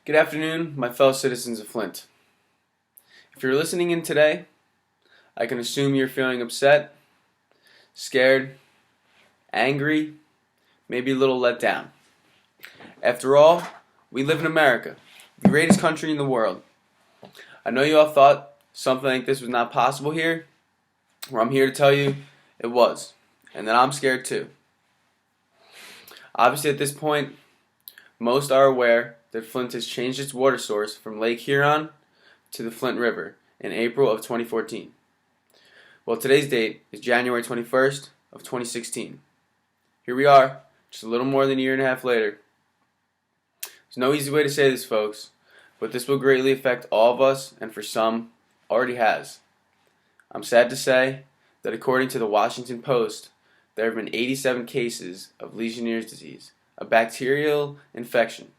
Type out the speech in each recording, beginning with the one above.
Good afternoon, my fellow citizens of Flint. If you're listening in today, I can assume you're feeling upset, scared, angry, maybe a little let down. After all, we live in America, the greatest country in the world. I know you all thought something like this was not possible here. Well, I'm here to tell you it was, and that I'm scared too. Obviously, at this point, most are aware that Flint has changed its water source from Lake Huron to the Flint River in April of 2014. Well, today's date is January 21st of 2016. Here we are, just a little more than a year and a half later. There's no easy way to say this, folks, but this will greatly affect all of us, and for some, already has. I'm sad to say that according to the Washington Post, there have been 87 cases of Legionnaire's disease, a bacterial infection,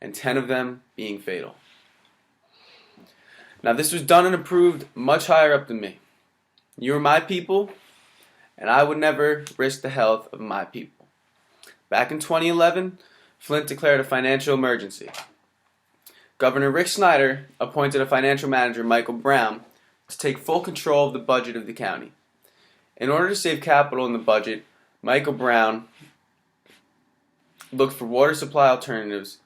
and 10 of them being fatal. Now, this was done and approved much higher up than me. You are my people, and I would never risk the health of my people. Back in 2011, Flint declared a financial emergency. Governor Rick Snyder appointed a financial manager, Michael Brown, to take full control of the budget of the county. In order to save capital in the budget, Michael Brown looked for water supply alternatives.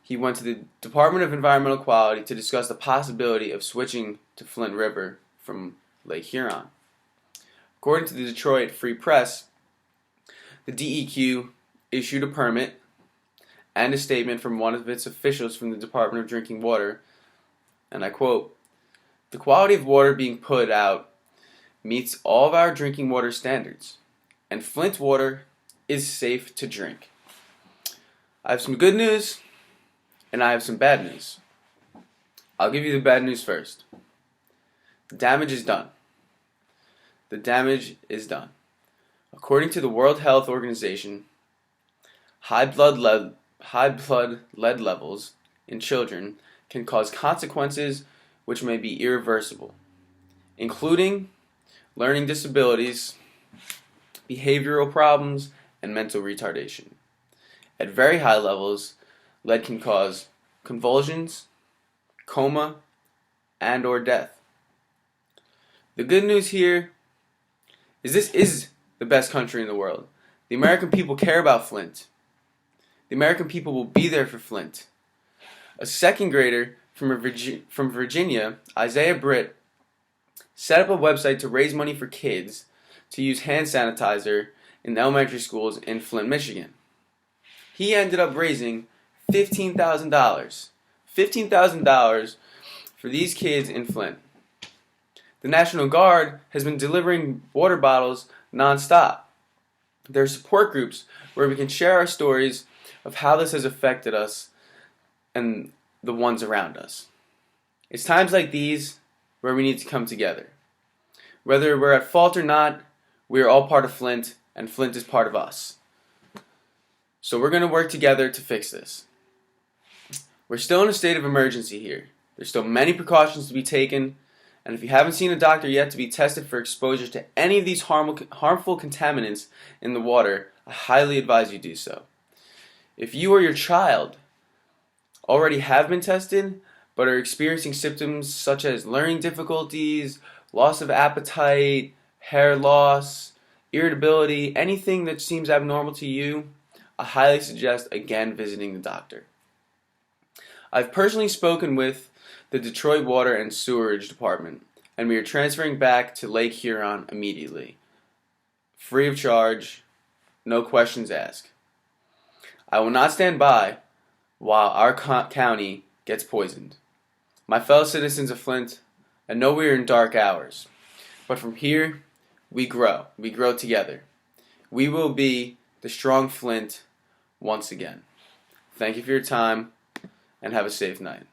He went to the Department of Environmental Quality to discuss the possibility of switching to Flint River from Lake Huron. According to the Detroit Free Press, the DEQ issued a permit and a statement from one of its officials from the Department of Drinking Water, and I quote, "The quality of water being put out meets all of our drinking water standards, and Flint water is safe to drink." I have some good news, and I have some bad news. I'll give you the bad news first. The damage is done. The damage is done. According to the World Health Organization, high blood lead levels in children can cause consequences which may be irreversible, including learning disabilities, behavioral problems, and mental retardation. At very high levels, lead can cause convulsions, coma, and or death. The good news here is this is the best country in the world. The American people care about Flint. The American people will be there for Flint. A second grader from Virginia, Isaiah Britt, set up a website to raise money for kids to use hand sanitizer in the elementary schools in Flint, Michigan. He ended up raising $15,000. $15,000 for these kids in Flint. The National Guard has been delivering water bottles nonstop. There are support groups where we can share our stories of how this has affected us and the ones around us. It's times like these where we need to come together. Whether we're at fault or not, we are all part of Flint, and Flint is part of us. So we're going to work together to fix this. We're still in a state of emergency here. There's still many precautions to be taken, and if you haven't seen a doctor yet to be tested for exposure to any of these harmful contaminants in the water, I highly advise you do so. If you or your child already have been tested, but are experiencing symptoms such as learning difficulties, loss of appetite, hair loss, irritability, anything that seems abnormal to you, I highly suggest again visiting the doctor. I've personally spoken with the Detroit Water and Sewerage Department, and we are transferring back to Lake Huron immediately. Free of charge, no questions asked. I will not stand by while our county gets poisoned. My fellow citizens of Flint, I know we are in dark hours, but from here, we grow. We grow together. We will be the strong Flint once again. Thank you for your time, and have a safe night.